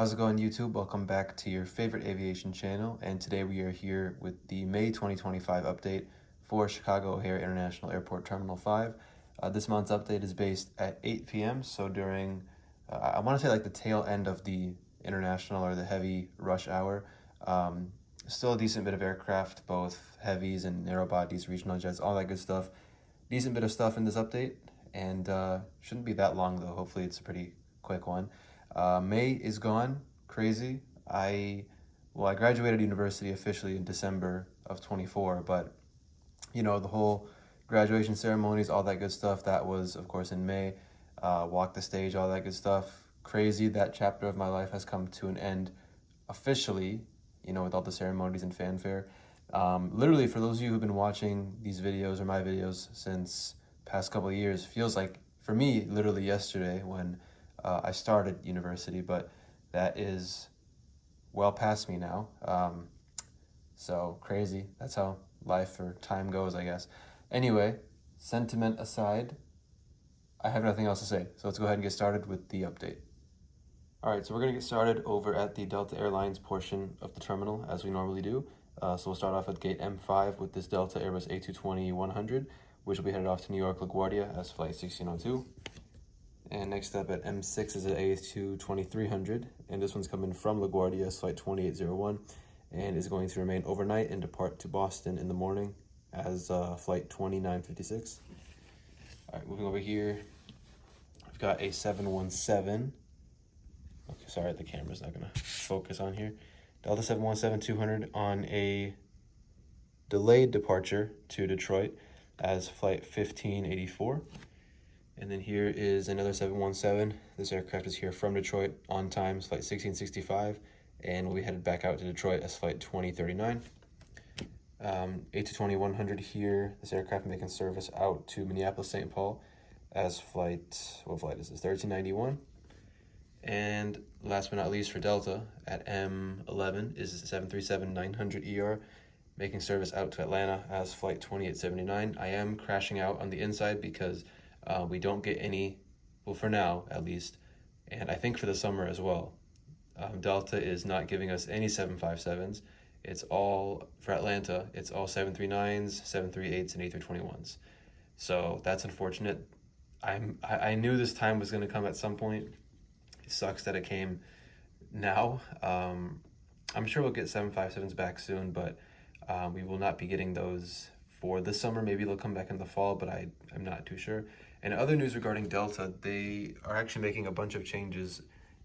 How's it going, YouTube? Welcome back to your favorite aviation channel, and today we are here with the May 2025 update for Chicago O'Hare International Airport Terminal 5. This month's update is based at 8 p.m., so during, I want to say like the tail end of the international or the heavy rush hour. Still a decent bit of aircraft, both heavies and narrow bodies, regional jets, all that good stuff. Decent bit of stuff in this update, and shouldn't be that long though. Hopefully it's a pretty quick one. May is gone, crazy. I graduated university officially in December of 24, but you know, the whole graduation ceremonies, all that good stuff, that was of course in May. Walk the stage, all that good stuff. Crazy, that chapter of my life has come to an end officially, you know, with all the ceremonies and fanfare. Literally, for those of you who've been watching these videos or my videos since past couple of years, feels like, for me, literally yesterday when I started university, but that is well past me now. So crazy. That's how life or time goes, I guess. Anyway, sentiment aside, I have nothing else to say. So let's go ahead and get started with the update. All right, so we're gonna get started over at the Delta Airlines portion of the terminal as we normally do. So we'll start off at gate M5 with this Delta Airbus A220-100, which will be headed off to New York LaGuardia as flight 1602. And next up at M6 is an A220-300, and this one's coming from LaGuardia as flight 2801, and is going to remain overnight and depart to Boston in the morning as flight 2956. All right, moving over here, we've got a 717. Okay, sorry, the camera's not gonna focus on here. Delta 717-200 on a delayed departure to Detroit as flight 1584. And then here is another 717. This aircraft is here from Detroit on time, flight 1665, and will be headed back out to Detroit as flight 2039. A220-100 here. This aircraft making service out to Minneapolis-St. Paul as flight, what flight is this? 1391. And last but not least for Delta, at M11 is 737-900ER, making service out to Atlanta as flight 2879. I am crashing out on the inside because we don't get any, well, for now at least, and I think for the summer as well. Delta is not giving us any 757s. It's all, for Atlanta, it's all 739s, 738s, and A321s. So that's unfortunate. I knew this time was going to come at some point. It sucks that it came now. I'm sure we'll get 757s back soon, but we will not be getting those for this summer. Maybe they'll come back in the fall, but I'm not too sure. And other news regarding Delta, they are actually making a bunch of changes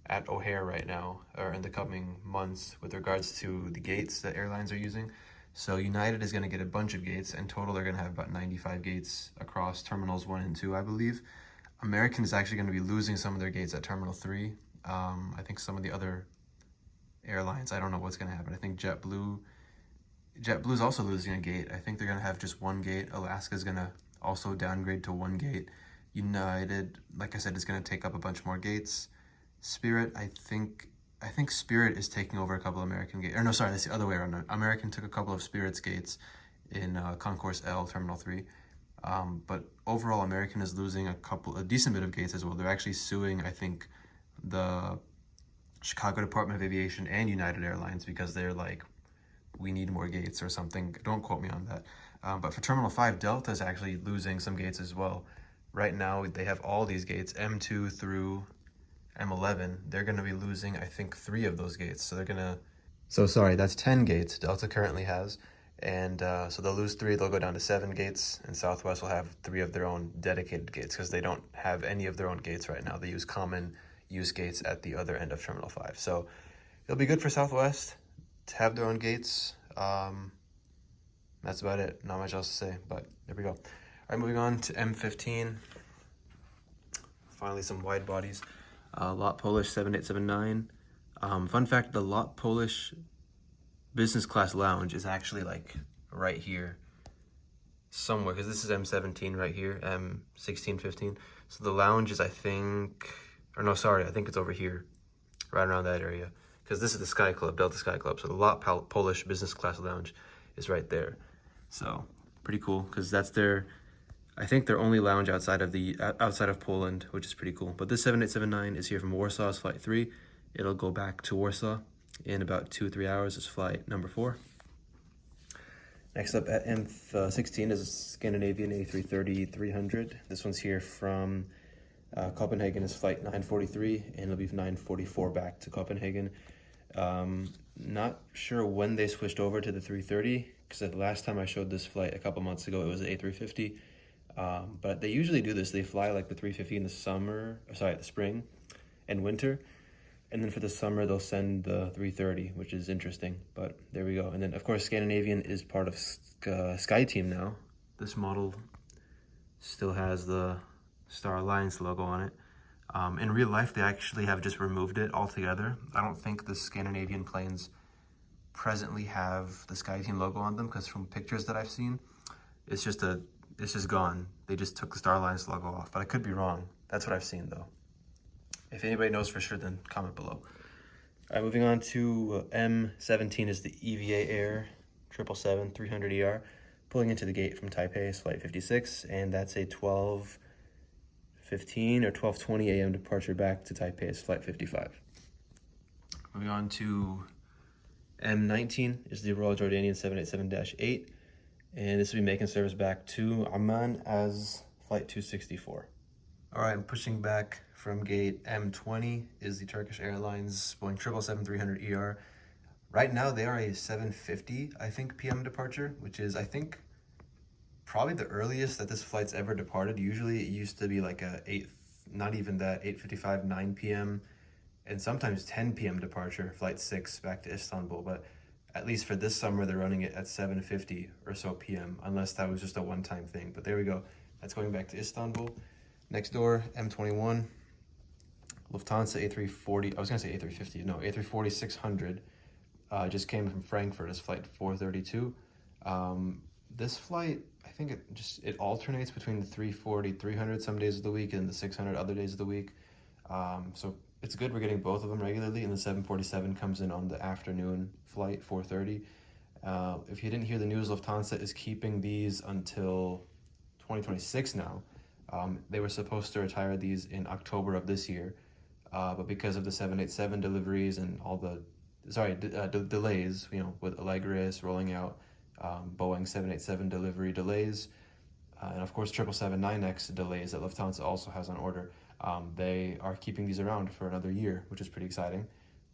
at O'Hare right now, or in the coming months, with regards to the gates that airlines are using. So United is going to get a bunch of gates. In total, they're going to have about 95 gates across Terminals 1 and 2, I believe. American is actually going to be losing some of their gates at Terminal 3. I think some of the other airlines, I don't know what's going to happen. I think JetBlue is also losing a gate. I think they're going to have just one gate. Alaska's going to also downgrade to one gate. United, like I said, is going to take up a bunch more gates. Spirit, I think Spirit is taking over a couple of American gates. Or no, sorry, that's the other way around. American took a couple of Spirit's gates in Concourse L, Terminal 3. But overall, American is losing a decent bit of gates as well. They're actually suing, I think, the Chicago Department of Aviation and United Airlines because they're like, we need more gates or something. Don't quote me on that. But for Terminal 5, Delta is actually losing some gates as well. Right now, they have all these gates, M2 through M11. They're going to be losing, I think, 3 of those gates. So they're going to... So sorry, that's 10 gates Delta currently has. And so they'll lose 3, they'll go down to 7 gates, and Southwest will have 3 of their own dedicated gates because they don't have any of their own gates right now. They use common use gates at the other end of Terminal 5. So it'll be good for Southwest to have their own gates. That's about it. Not much else to say, but there we go. All right, moving on to M15. Finally, some wide bodies. Lot Polish 7879. Fun fact, the Lot Polish business class lounge is actually like right here somewhere, because this is M17 right here, M16, 15. So the lounge is, I think, or no, sorry, I think it's over here, right around that area, because this is the Sky Club, Delta Sky Club. So the Lot Polish business class lounge is right there. So pretty cool, because that's their, I think their only lounge outside of Poland, which is pretty cool. But this 7879 is here from Warsaw's Flight 3. It'll go back to Warsaw in about 2 or 3 hours. Is flight number 4. Next up at M16 is Scandinavian A330-300. This one's here from Copenhagen. Is flight 943, and it'll be 944 back to Copenhagen. Not sure when they switched over to the 330, because the last time I showed this flight a couple months ago, it was the A350. But they usually do this. They fly like the 350 in the the spring and winter. And then for the summer, they'll send the 330, which is interesting. But there we go. And then, of course, Scandinavian is part of SkyTeam now. This model still has the Star Alliance logo on it. In real life, they actually have just removed it altogether. I don't think the Scandinavian planes presently have the SkyTeam logo on them, because from pictures that I've seen, it's just gone. They just took the Star Alliance logo off, but I could be wrong. That's what I've seen, though. If anybody knows for sure, then comment below. All right, moving on to M17 is the Aviation Air 777-300ER, pulling into the gate from Taipei, is flight 56, and that's a 12:15 or 12:20 a.m. departure back to Taipei, is flight 55. Moving on to M19 is the Royal Jordanian 787-8, and this will be making service back to Amman as flight 264. All right, pushing back from gate M20 is the Turkish Airlines Boeing 777-300ER. Right now, they are a 7:50, I think, p.m. departure, which is, I think, probably the earliest that this flight's ever departed. Usually, it used to be like a 8:55, 9 p.m., and sometimes 10 p.m. departure, flight 6 back to Istanbul. But at least for this summer, they're running it at 7:50 or so p.m., unless that was just a one-time thing. But there we go. That's going back to Istanbul. Next door, M21, Lufthansa A340, I was going to say A350, no, A340-600, just came from Frankfurt as flight 432. This flight, I think it alternates between the 340-300 some days of the week and the 600 other days of the week. So it's good we're getting both of them regularly, and the 747 comes in on the afternoon flight, 4:30. If you didn't hear the news, Lufthansa is keeping these until 2026 now. They were supposed to retire these in October of this year, but because of the 787 deliveries and all the delays, with Allegris rolling out, Boeing 787 delivery delays, and of course 777-9X delays that Lufthansa also has on order, they are keeping these around for another year, which is pretty exciting.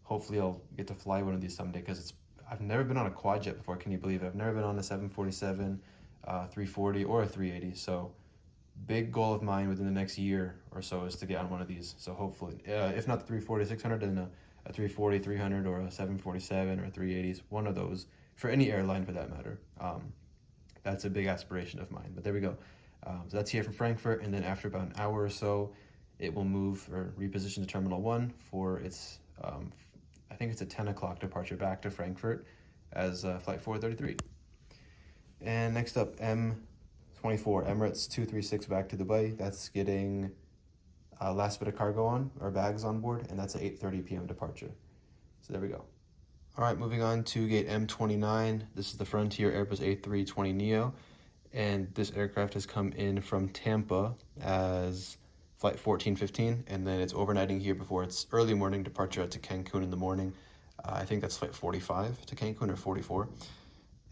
Hopefully I'll get to fly one of these someday, because I've never been on a quad jet before. Can you believe it? I've never been on a 747, 340, or a 380, so big goal of mine within the next year or so is to get on one of these. So hopefully, if not the 340-600, then a 340-300 or a 747 or a 380s, one of those, for any airline for that matter. That's a big aspiration of mine, but there we go. So that's here from Frankfurt, and then after about an hour or so, it will move or reposition to Terminal 1 for its, I think it's a 10 o'clock departure back to Frankfurt as flight 433. And next up, M24, Emirates 236 back to Dubai. That's getting last bit of cargo on, or bags on board, and that's an 8:30 p.m. departure. So there we go. All right, moving on to gate M29. This is the Frontier Airbus A320neo, and this aircraft has come in from Tampa as flight 1415, and then it's overnighting here before its early morning departure to Cancun in the morning. I think that's flight 45 to Cancun, or 44.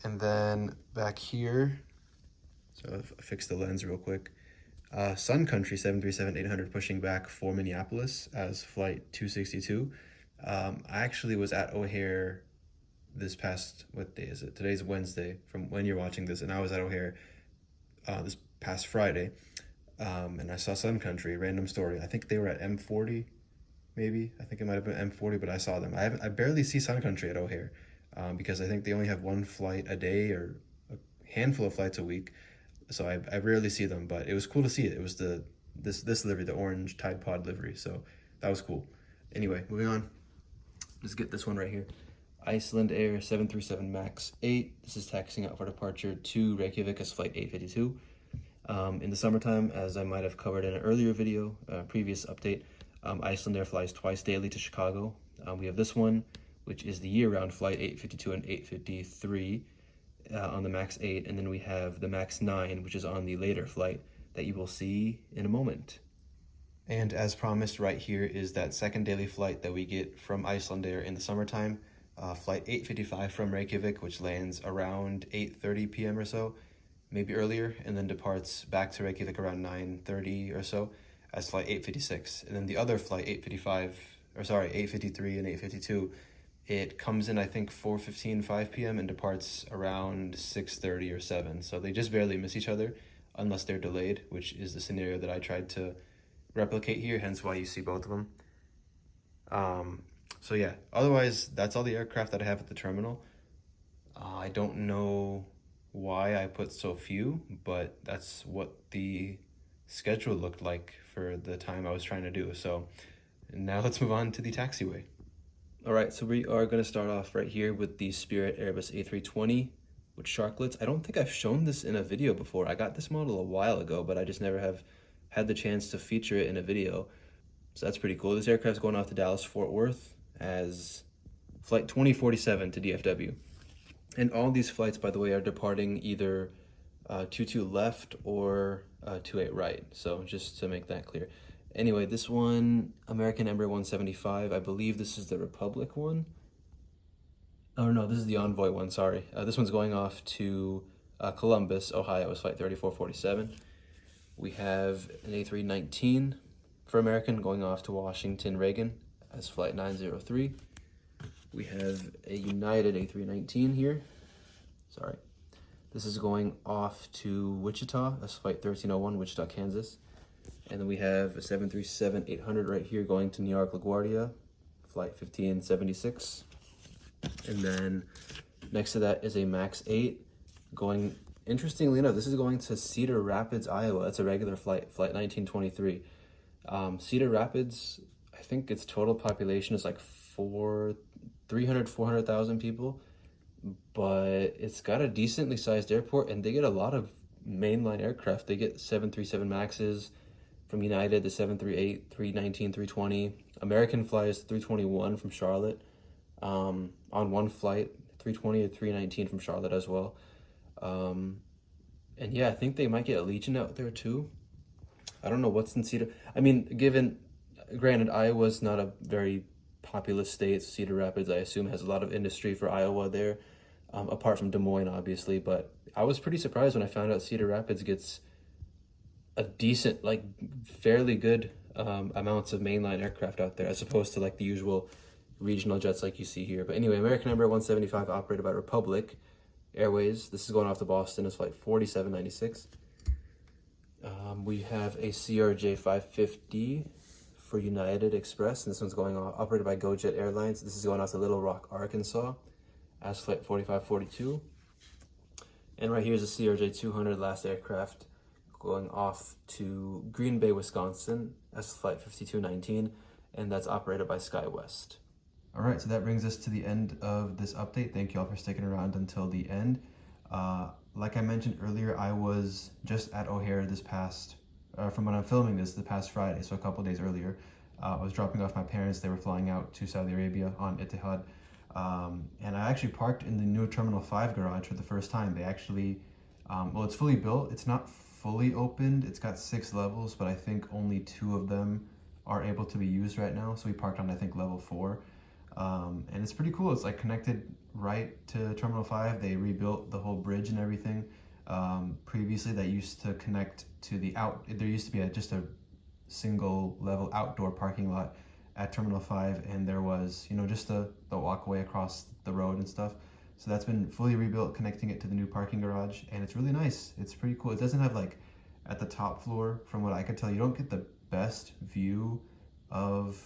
And then back here, so I'll fix the lens real quick. Sun Country 737-800 pushing back for Minneapolis as flight 262. I actually was at O'Hare this past, what day is it? Today's Wednesday from when you're watching this, and I was at O'Hare this past Friday, and I saw Sun Country, random story. I think they were at M40, maybe. I think it might have been M40, but I saw them. I barely see Sun Country at O'Hare because I think they only have one flight a day or a handful of flights a week. So I rarely see them, but it was cool to see it. It was this livery, the orange Tide Pod livery, so that was cool. Anyway, moving on. Let's get this one right here. Iceland Air 737 MAX 8. This is taxiing out for departure to Reykjavik as flight 852. In the summertime, as I might have covered in an earlier video, previous update, Iceland Air flies twice daily to Chicago. We have this one, which is the year-round flight 852 and 853 on the MAX 8, and then we have the MAX 9, which is on the later flight that you will see in a moment. And as promised, right here is that second daily flight that we get from Icelandair in the summertime. Flight 855 from Reykjavik, which lands around 8:30 p.m. or so, maybe earlier, and then departs back to Reykjavik around 9:30 or so as flight 856. And then the other flight 853 and 852, it comes in I think 4:15, 5 p.m. and departs around 6:30 or 7. So they just barely miss each other unless they're delayed, which is the scenario that I tried to replicate here, hence why you see both of them. So yeah, otherwise that's all the aircraft that I have at the terminal. I don't know why I put so few, but that's what the schedule looked like for the time I was trying to do. So now let's move on to the taxiway. All right, so we are going to start off right here with the Spirit Airbus A320 with sharklets. I don't think I've shown this in a video before. I got this model a while ago, but I just never have had the chance to feature it in a video. So that's pretty cool. This aircraft's going off to Dallas-Fort Worth as flight 2047 to DFW. And all these flights, by the way, are departing either 22 left or 28 right. So just to make that clear. Anyway, this one, American Embraer 175, I believe this is the Republic one. Oh no, this is the Envoy one, sorry. This one's going off to Columbus, Ohio, as flight 3447. We have an A319 for American going off to Washington Reagan as flight 903. We have a United A319 here. Sorry. This is going off to Wichita as flight 1301, Wichita, Kansas. And then we have a 737-800 right here going to New York LaGuardia, flight 1576. And then next to that is a MAX 8 going, interestingly enough, this is going to Cedar Rapids, Iowa. That's a regular flight, flight 1923. Cedar Rapids, I think its total population is like 400,000 people, but it's got a decently sized airport and they get a lot of mainline aircraft. They get 737 Maxes from United, the 738, 319, 320. American flies 321 from Charlotte on one flight, 320 or 319 from Charlotte as well. And yeah, I think they might get a Legion out there too. I don't know what's in Cedar. I mean, granted, Iowa's not a very populous state. Cedar Rapids, I assume, has a lot of industry for Iowa there, apart from Des Moines, obviously. But I was pretty surprised when I found out Cedar Rapids gets a decent, like fairly good amounts of mainline aircraft out there, as opposed to like the usual regional jets like you see here. But anyway, American Embraer 175 operated by Republic Airways. This is going off to Boston as flight 4796. We have a CRJ 550 for United Express, and this one's going off, operated by GoJet Airlines. This is going off to Little Rock, Arkansas as flight 4542. And right here is a CRJ 200 last aircraft going off to Green Bay, Wisconsin as flight 5219, and that's operated by SkyWest. All right, so that brings us to the end of this update. Thank you all for sticking around until the end. Like I mentioned earlier, I was just at O'Hare from when I'm filming this, the past Friday, so a couple days earlier. I was dropping off my parents. They were flying out to Saudi Arabia on Etihad. And I actually parked in the new Terminal 5 garage for the first time. They actually, well, it's fully built. It's not fully opened. It's got 6 levels, but I think only 2 of them are able to be used right now. So we parked on, I think, level 4. And it's pretty cool. It's like connected right to Terminal 5. They rebuilt the whole bridge and everything. Previously that used to connect to there used to be just a single level outdoor parking lot at Terminal 5, and there was, just the walkway across the road and stuff. So that's been fully rebuilt, connecting it to the new parking garage, and it's really nice. It's pretty cool. It doesn't have, like, at the top floor, from what I could tell, you don't get the best view of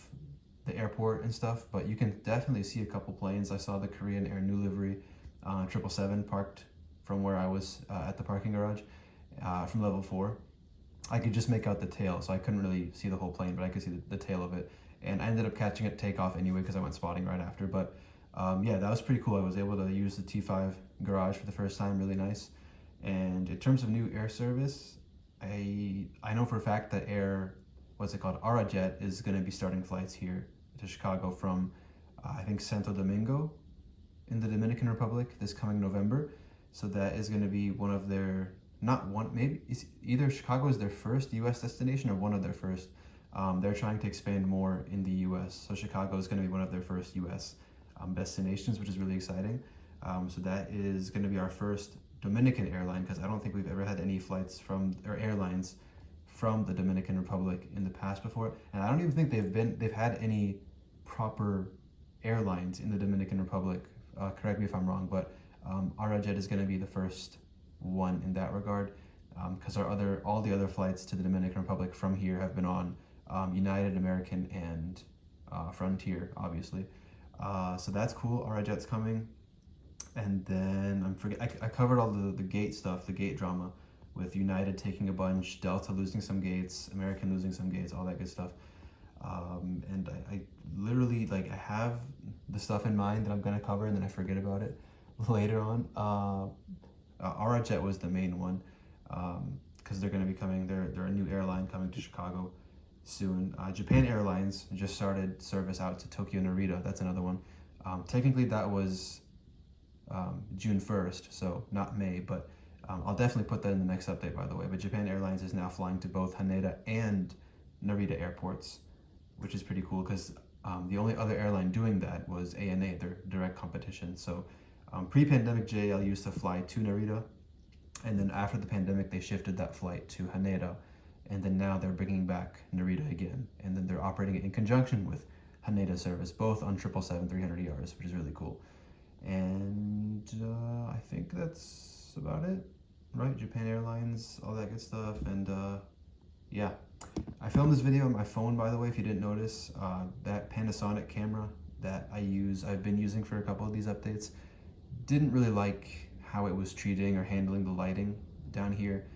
the airport and stuff, but you can definitely see a couple planes. I saw the Korean Air New Livery 777 parked from where I was at the parking garage from level 4. I could just make out the tail, so I couldn't really see the whole plane, but I could see the tail of it. And I ended up catching it takeoff anyway because I went spotting right after. But yeah, that was pretty cool. I was able to use the T5 garage for the first time, really nice. And in terms of new air service, I know for a fact that Arajet is going to be starting flights here to Chicago from, I think, Santo Domingo in the Dominican Republic this coming November. So that is going to be one of their, maybe it's either Chicago is their first U.S. destination or one of their first. They're trying to expand more in the US. So Chicago is going to be one of their first US destinations, which is really exciting. So that is going to be our first Dominican airline, because I don't think we've ever had any flights from, or airlines from the Dominican Republic in the past before. And I don't even think they've had any proper airlines in the Dominican Republic. Correct me if I'm wrong, but Arajet is going to be the first one in that regard, because all the other flights to the Dominican Republic from here have been on United, American, and Frontier, obviously. So that's cool. Arajet's coming. And then I covered all the gate stuff, the gate drama, with United taking a bunch, Delta losing some gates, American losing some gates, all that good stuff. And I literally, like, I have the stuff in mind that I'm going to cover, and then I forget about it later on. Arajet was the main one, because they're going to be coming. They're a new airline coming to Chicago soon. Japan Airlines just started service out to Tokyo Narita. That's another one. Technically, that was June 1st, so not May, but I'll definitely put that in the next update, by the way. But Japan Airlines is now flying to both Haneda and Narita airports, which is pretty cool, because the only other airline doing that was ANA, their direct competition. So pre-pandemic, JAL used to fly to Narita, and then after the pandemic, they shifted that flight to Haneda, and then now they're bringing back Narita again, and then they're operating it in conjunction with Haneda service, both on 777-300ERs, which is really cool. And I think that's about it, right? Japan Airlines, all that good stuff, and yeah. I filmed this video on my phone, by the way, if you didn't notice. That Panasonic camera that I've been using for a couple of these updates, didn't really like how it was treating or handling the lighting down here.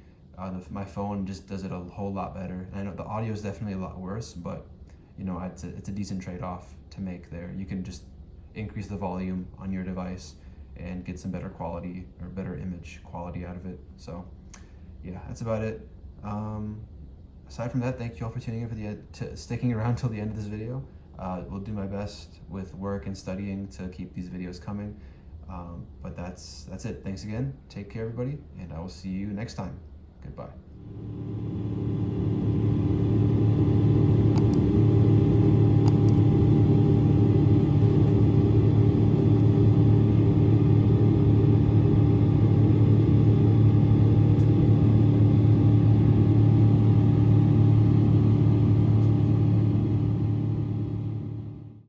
My phone just does it a whole lot better. And I know the audio is definitely a lot worse, but you know, it's a decent trade-off to make there. You can just increase the volume on your device and get some better quality or better image quality out of it. So yeah, that's about it. Aside from that, thank you all for tuning in sticking around till the end of this video. We'll do my best with work and studying to keep these videos coming. But that's it. Thanks again. Take care, everybody, and I will see you next time. Goodbye.